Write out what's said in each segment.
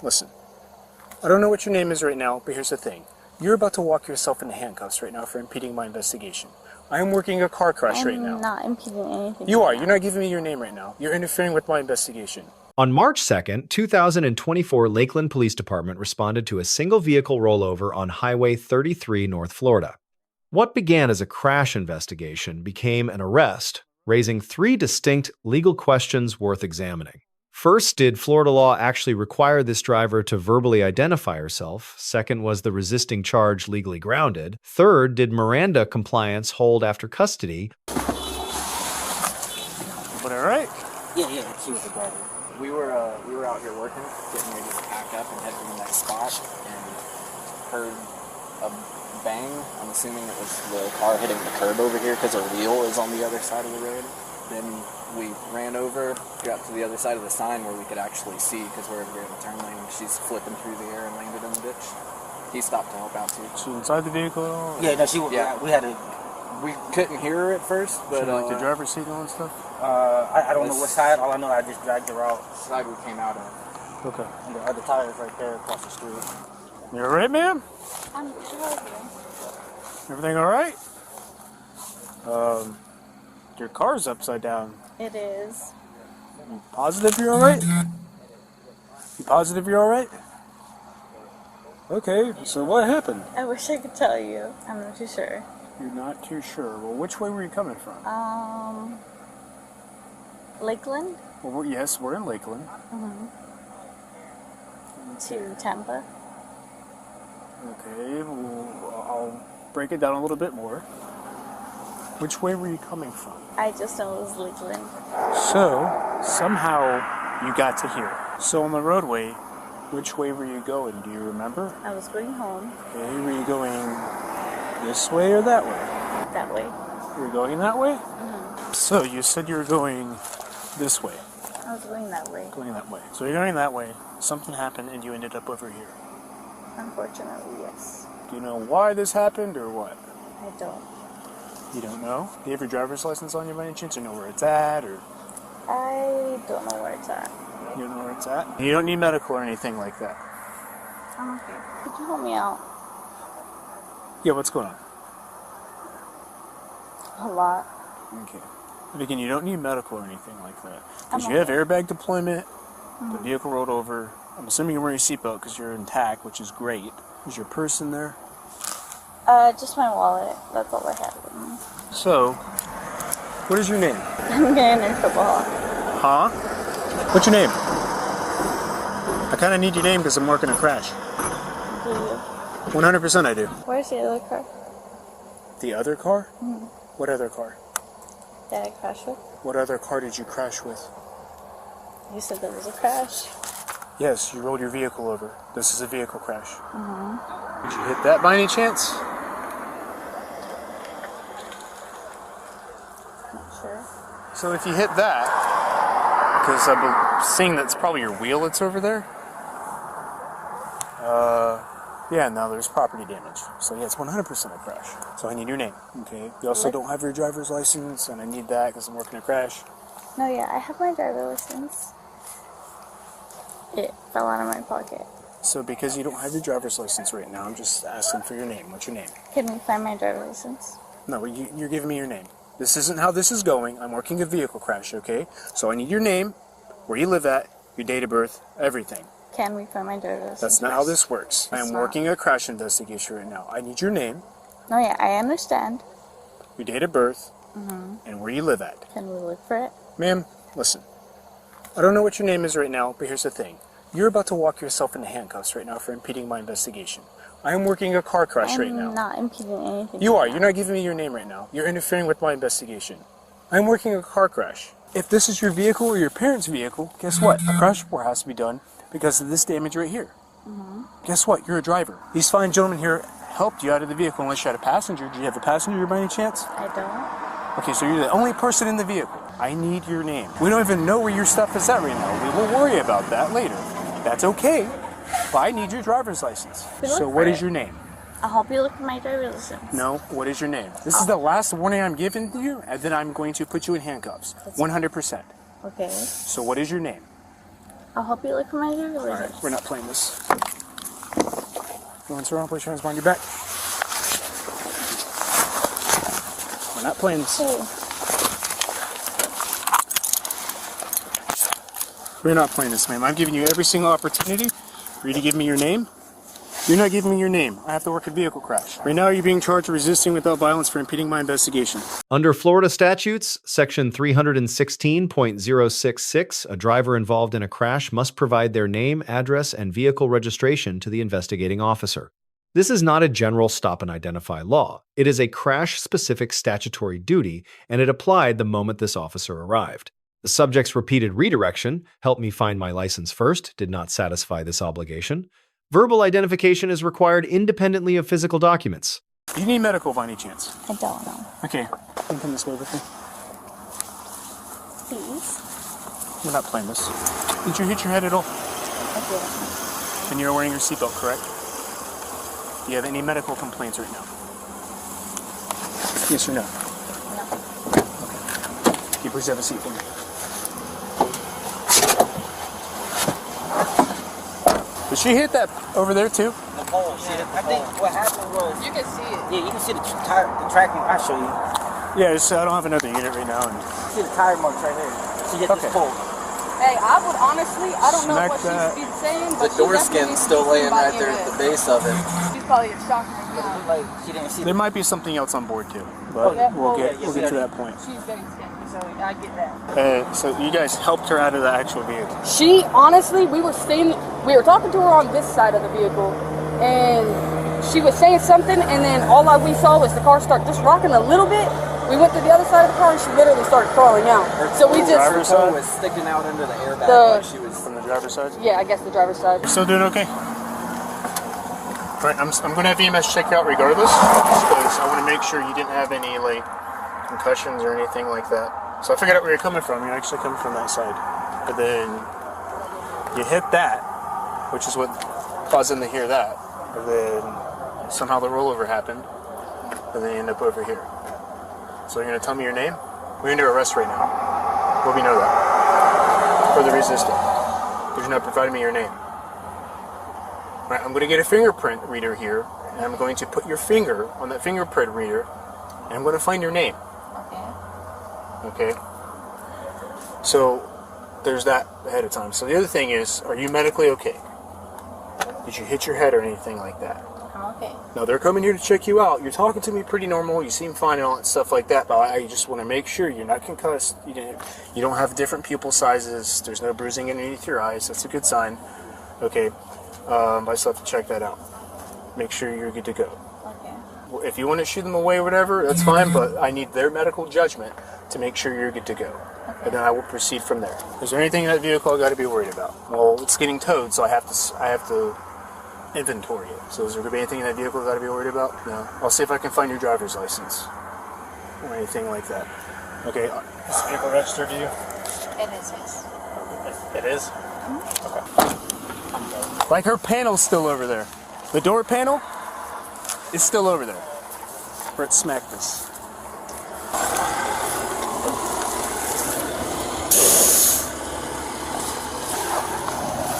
listen. I don't know what your name is right now, but here's the thing. You're about to walk yourself into handcuffs right now for impeding my investigation. I am working a car crash right now. I'm not impeding anything. You are. You're not giving me your name right now. You're interfering with my investigation. On March 2nd, 2024, Lakeland Police Department responded to a single vehicle rollover on Highway 33, North Florida. What began as a crash investigation became an arrest, raising three distinct legal questions worth examining. First, did Florida law actually require this driver to verbally identify herself? Second, was the resisting charge legally grounded? Third, did Miranda compliance hold after custody? But all right. Yeah, she was the driver. We were out here working, getting ready to pack up and head to the next spot, and heard a bang. I'm assuming it was the car hitting the curb over here because her wheel is on the other side of the road. Then we ran over, got to the other side of the sign where we could actually see because we're in the turn lane. She's flipping through the air and landed in the ditch. He stopped to help out too. She inside the vehicle at all? Yeah, no, she was. Yeah. We couldn't hear her at first, but like the driver's seat and stuff. I don't know what side. All I know, I just dragged her out. Side we came out of. Okay. And the other tire is right there across the street. You all right, ma'am? I'm driving. Everything all right? Your car's upside down. It is. You positive you're all right? You positive you're all right? Okay, so what happened? I wish I could tell you. I'm not too sure. You're not too sure. Well, which way were you coming from? Lakeland? Well, yes, we're in Lakeland. To Tampa. Okay, well, I'll break it down a little bit more. Which way were you coming from? I just know it was Lakeland. So, somehow you got to here. So on the roadway, which way were you going? Do you remember? I was going home. Okay, were you going this way or that way? That way. You were going that way? So you said you were going this way. I was going that way. Going that way. So you're going that way. Something happened and you ended up over here. Unfortunately, yes. Do you know why this happened or what? I don't. You don't know? Do you have your driver's license on you by any chance or know where it's at or? I don't know where it's at. You don't know where it's at? You don't need medical or anything like that. I'm okay. Could you help me out? Yeah, what's going on? A lot. Okay. But again, you don't need medical or anything like that. Because I'm you have okay. airbag deployment, the vehicle rolled over. I'm assuming you're wearing a seatbelt because you're intact, which is great. Is your purse in there? Just my wallet. That's all I had with me. So, what is your name? I'm getting in trouble. Huh? What's your name? I kind of need your name because I'm working a crash. Do you? 100% I do. Where's the other car? The other car? What other car? That I crashed with? What other car did you crash with? You said there was a crash. Yes, you rolled your vehicle over. This is a vehicle crash. Did you hit that by any chance? Not sure. So if you hit that, because I'm seeing that's probably your wheel that's over there. Yeah, no, there's property damage. So yeah, it's 100% a crash. So I need your name, okay? You also don't have your driver's license, and I need that because I'm working a crash. No, yeah, I have my driver's license. It fell out of my pocket. So because you don't have your driver's license right now, I'm just asking for your name. What's your name? Can we find my driver's license? No, you're giving me your name. This isn't how this is going. I'm working a vehicle crash, okay? So I need your name, where you live at, your date of birth, everything. Can we find my driver's license? That's not how this works. I am working a crash investigation right now. I need your name, No, yeah, I understand. your date of birth, and where you live at. Can we look for it? Ma'am, listen. I don't know what your name is right now, but here's the thing. You're about to walk yourself into handcuffs right now for impeding my investigation. I am working a car crash right now. I'm not impeding anything. You are. You're not giving me your name right now. You're interfering with my investigation. I'm working a car crash. If this is your vehicle or your parents' vehicle, guess what? A crash report has to be done because of this damage right here. Guess what? You're a driver. These fine gentlemen here helped you out of the vehicle unless you had a passenger. Do you have a passenger by any chance? I don't. Okay, so you're the only person in the vehicle. I need your name. We don't even know where your stuff is at right now. We will worry about that later. That's okay, but I need your driver's license. So what is your name? I'll help you look for my driver's license. No, what is your name? This is the last warning I'm giving to you, and then I'm going to put you in handcuffs. 100%. Okay. So what is your name? I'll help you look for my driver's Alright, license. we're not playing this. Going wrong, place your hands behind your back. We're not playing this. Hey, We're not playing this, ma'am. I'm giving you every single opportunity for you to give me your name. You're not giving me your name. I have to work a vehicle crash. Right now, you're being charged with resisting without violence for impeding my investigation. Under Florida statutes, section 316.066, a driver involved in a crash must provide their name, address, and vehicle registration to the investigating officer. This is not a general stop and identify law. It is a crash-specific statutory duty, and it applied the moment this officer arrived. The subject's repeated redirection, "help me find my license first," did not satisfy this obligation. Verbal identification is required independently of physical documents. Do you need medical by any chance? I don't know. Okay, come this way with me. Please. We're not playing this. Did you hit your head at all? I did. And you're wearing your seatbelt, correct? Do you have any medical complaints right now? Yes or no? No. Okay. Can you please have a seat for me? Did she hit that over there too? The pole. I think what happened was You can see it. yeah, you can see the track mark. I'll show you. Yeah, just, I don't have another unit right now. And See the tire marks right here. She hit Okay. this pole. Hey, I would honestly, I don't know Smack what that. she's saying, The but door she definitely skin's still needs to be laying seen by right there at the EMS. base of it. She's probably in shock right It now. looked like she didn't see there the might be something else on board too, but yeah, we'll well, get to that point. She's getting scared, so I get that. So you guys helped her out of the actual vehicle. She, honestly, we were talking to her on this side of the vehicle, and she was saying something, and then all we saw was the car start just rocking a little bit. We went to the other side of the car, and she literally started crawling out. So we driver's just, side? Toe was sticking out under the airbag The- like she was. From the driver's side? yeah, I guess the driver's side. Still doing okay? Alright, I'm going to have EMS check you out regardless, because I want to make sure you didn't have any, like, concussions or anything like that. So I figured out where you're coming from. You're actually coming from that side. But then you hit that, which is what caused them to hear that. And then somehow the rollover happened, and then you end up over here. So you're going to tell me your name? We're under arrest right now. Hope you know that. For the resisting. Because you're not providing me your name. Right, I'm going to get a fingerprint reader here, and I'm going to put your finger on that fingerprint reader, and I'm going to find your name. Okay? So, there's that ahead of time. So the other thing is, are you medically okay? Did you hit your head or anything like that? Okay. Now, they're coming here to check you out. You're talking to me pretty normal. You seem fine and all that stuff like that, but I just want to make sure you're not concussed. You don't have different pupil sizes. There's no bruising underneath your eyes. That's a good sign. Okay. I still have to check that out. Make sure you're good to go. Okay. Well, if you want to shoot them away or whatever, that's fine, but I need their medical judgment to make sure you're good to go. And then I will proceed from there. Is there anything in that vehicle I got to be worried about? Well, it's getting towed, so I have to inventory it. So is there going to be anything in that vehicle I got to be worried about? No. I'll see if I can find your driver's license or anything like that. Okay. Is the vehicle registered to you? It is, yes. It is? Okay. Like her panel's still over there. The door panel is still over there. Let's smack this.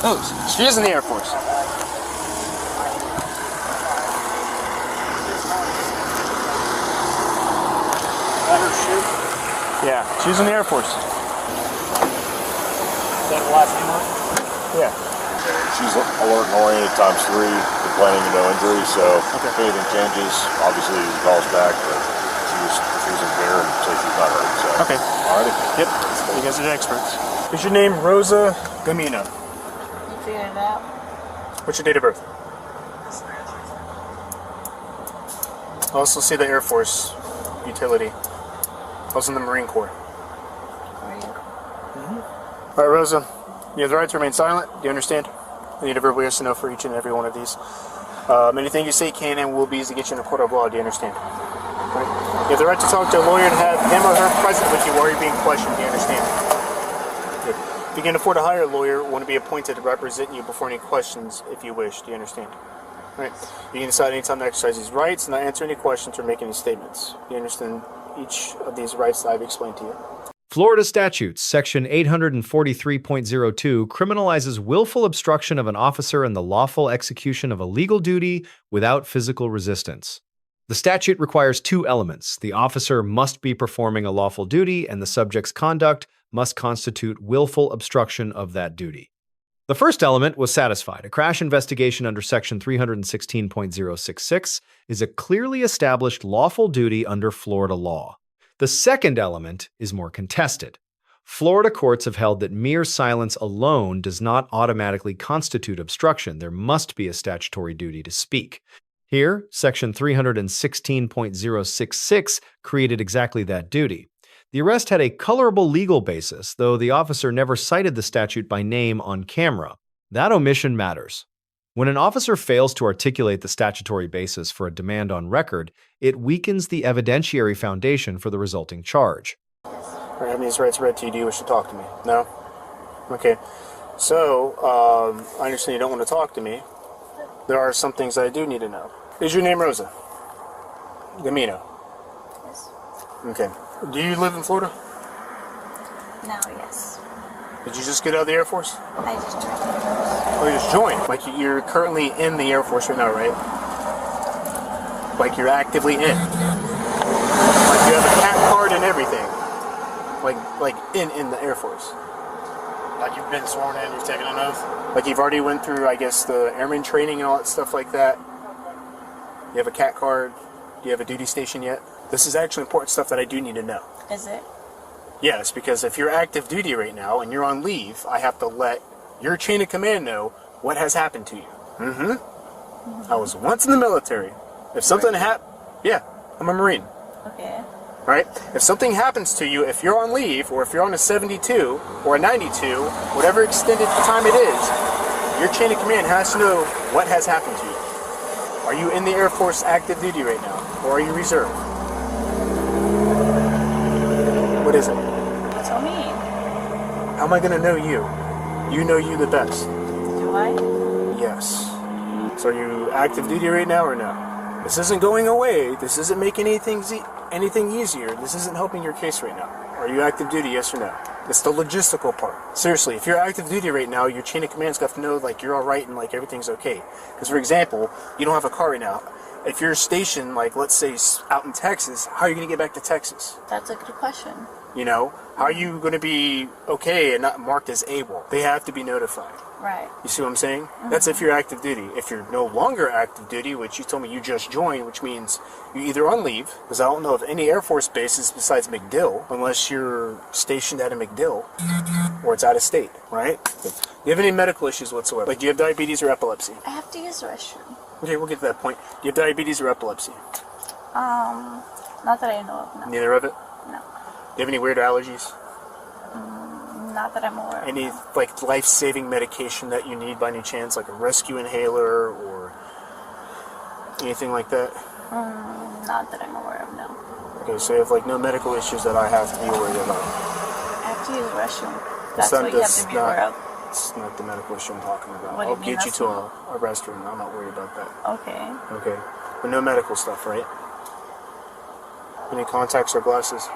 Oh, she is in the Air Force. That her shoe? Yeah, she's in the Air Force. Is that the last name on it? Yeah. She's alert and oriented times 3, complaining of no injury, so if anything changes, obviously you can call us back, but she was there and so she's not hurt. So. Okay. Alrighty. Yep. You guys are the experts. Is your name Rosa Gamina? You figuring it out? What's your date of birth? I also see the Air Force utility. I was in the Marine Corps. All right, Rosa. You have the right to remain silent. Do you understand? I need a verbal yes or no for each and every one of these. Anything you say can and will be used to get you in a court of law. Do you understand? Right. You have the right to talk to a lawyer and have him or her present with you while you're being questioned. Do you understand? Good. If you can afford to hire a lawyer, want to be appointed to represent you before any questions if you wish. Do you understand? Right. You can decide anytime to exercise these rights, not answer any questions or make any statements. Do you understand each of these rights that I've explained to you? Florida Statutes, Section 843.02, criminalizes willful obstruction of an officer in the lawful execution of a legal duty without physical resistance. The statute requires two elements. The officer must be performing a lawful duty, and the subject's conduct must constitute willful obstruction of that duty. The first element was satisfied. A crash investigation under Section 316.066 is a clearly established lawful duty under Florida law. The second element is more contested. Florida courts have held that mere silence alone does not automatically constitute obstruction. There must be a statutory duty to speak. Here, Section 316.066 created exactly that duty. The arrest had a colorable legal basis, though the officer never cited the statute by name on camera. That omission matters. When an officer fails to articulate the statutory basis for a demand on record, it weakens the evidentiary foundation for the resulting charge. Are having these rights read to you, do you wish to talk to me? No? Okay. So, I understand you don't want to talk to me. There are some things I do need to know. Is your name Rosa Gamina? Yes. Okay. Do you live in Florida? No, yes. Did you just get out of the Air Force? I just joined. Oh, you just joined? Like you're currently in the Air Force right now, right? Like you're actively in. Like you have a cat card and everything. Like in the Air Force. Like you've been sworn in, you've taken an oath? Like you've already went through, I guess, the airman training and all that stuff like that? You have a cat card? Do you have a duty station yet? This is actually important stuff that I do need to know. Is it? Yes, because if you're active duty right now and you're on leave, I have to let your chain of command know what has happened to you. I was once in the military. If something yeah, I'm a Marine. Okay. Right? If something happens to you, if you're on leave, or if you're on a 72, or a 92, whatever extended time it is, your chain of command has to know what has happened to you. Are you in the Air Force active duty right now? Or are you reserve? What is it? Tell me. How am I going to know you? You know you the best. Do I? Yes. So are you active duty right now or no? This isn't going away. This isn't making anything easier. This isn't helping your case right now. Are you active duty, yes or no? It's the logistical part. Seriously, if you're active duty right now, your chain of command's got to know like you're all right and like everything's okay. Because for example, you don't have a car right now. If you're stationed, like let's say out in Texas, how are you going to get back to Texas? That's a good question. You know, how are you going to be okay and not marked as able? They have to be notified. Right. You see what I'm saying? That's if you're active duty. If you're no longer active duty, which you told me you just joined, which means you're either on leave, because I don't know of any Air Force bases besides MacDill, unless you're stationed at a MacDill, or it's out of state, right? Do you have any medical issues whatsoever? Like, do you have diabetes or epilepsy? I have to use the restroom. Okay, we'll get to that point. Do you have diabetes or epilepsy? Not that I know of, no. Neither of it? No. Do you have any weird allergies? Not that I'm aware of. Any no. like life-saving medication that you need by any chance, like a rescue inhaler or anything like that? Not that I'm aware of, no. Okay, so you have like no medical issues that I have to be worried about. I have to use the restroom. That's what you have to be aware of. It's not the medical issue I'm talking about. What do you I'll mean get you that's to not? a restroom. I'm not worried about that. Okay. Okay, but no medical stuff, right? Any contacts or glasses?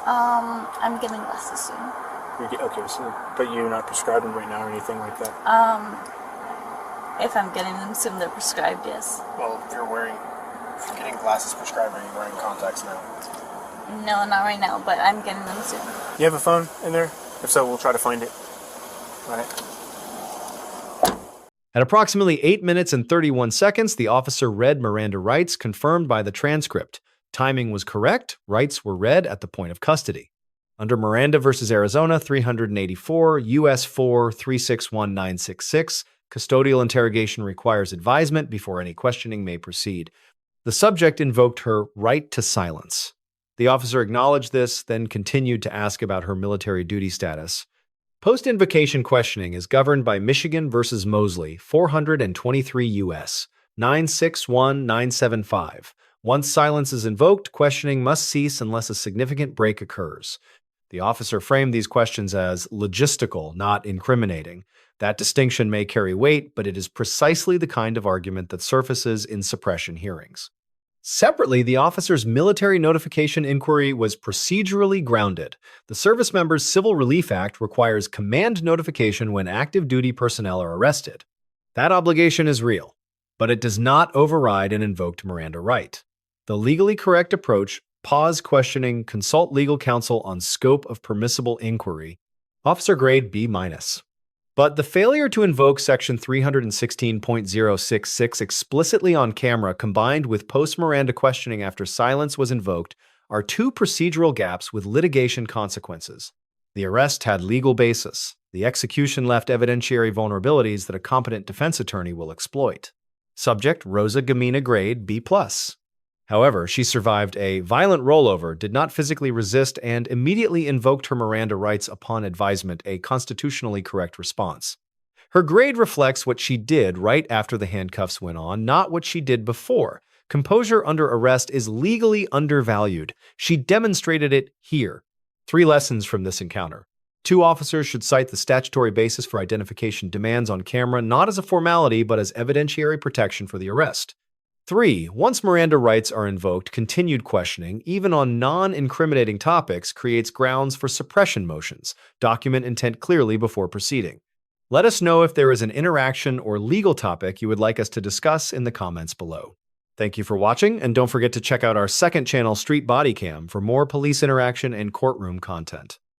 I'm getting glasses soon. Okay, so but you're not prescribed them right now or anything like that. If I'm getting them soon, they're prescribed, yes. Well, if you're getting glasses prescribed, are you wearing contacts now? No, not right now, but I'm getting them soon. You have a phone in there? If so, we'll try to find it. All right. At approximately 8 minutes and 31 seconds, the officer read Miranda rights confirmed by the transcript. Timing was correct. Rights were read at the point of custody. Under Miranda v. Arizona 384 U.S. 4 361966, custodial interrogation requires advisement before any questioning may proceed. The subject invoked her right to silence. The officer acknowledged this, then continued to ask about her military duty status. Post-invocation questioning is governed by Michigan v. Mosley 423 U.S. 961975. Once silence is invoked, questioning must cease unless a significant break occurs. The officer framed these questions as logistical, not incriminating. That distinction may carry weight, but it is precisely the kind of argument that surfaces in suppression hearings. Separately, the officer's military notification inquiry was procedurally grounded. The Service Members Civil Relief Act requires command notification when active duty personnel are arrested. That obligation is real, but it does not override an invoked Miranda right. The legally correct approach: pause questioning, consult legal counsel on scope of permissible inquiry. Officer grade B-. But the failure to invoke Section 316.066 explicitly on camera, combined with post-Miranda questioning after silence was invoked, are two procedural gaps with litigation consequences. The arrest had legal basis. The execution left evidentiary vulnerabilities that a competent defense attorney will exploit. Subject: Rosa Gamina, grade B+. However, she survived a violent rollover, did not physically resist, and immediately invoked her Miranda rights upon advisement, a constitutionally correct response. Her grade reflects what she did right after the handcuffs went on, not what she did before. Composure under arrest is legally undervalued. She demonstrated it here. 3 lessons from this encounter. 2 officers should cite the statutory basis for identification demands on camera not as a formality but as evidentiary protection for the arrest. 3. Once Miranda rights are invoked, continued questioning, even on non-incriminating topics, creates grounds for suppression motions. Document intent clearly before proceeding. Let us know if there is an interaction or legal topic you would like us to discuss in the comments below. Thank you for watching, and don't forget to check out our second channel, Street Bodycam, for more police interaction and courtroom content.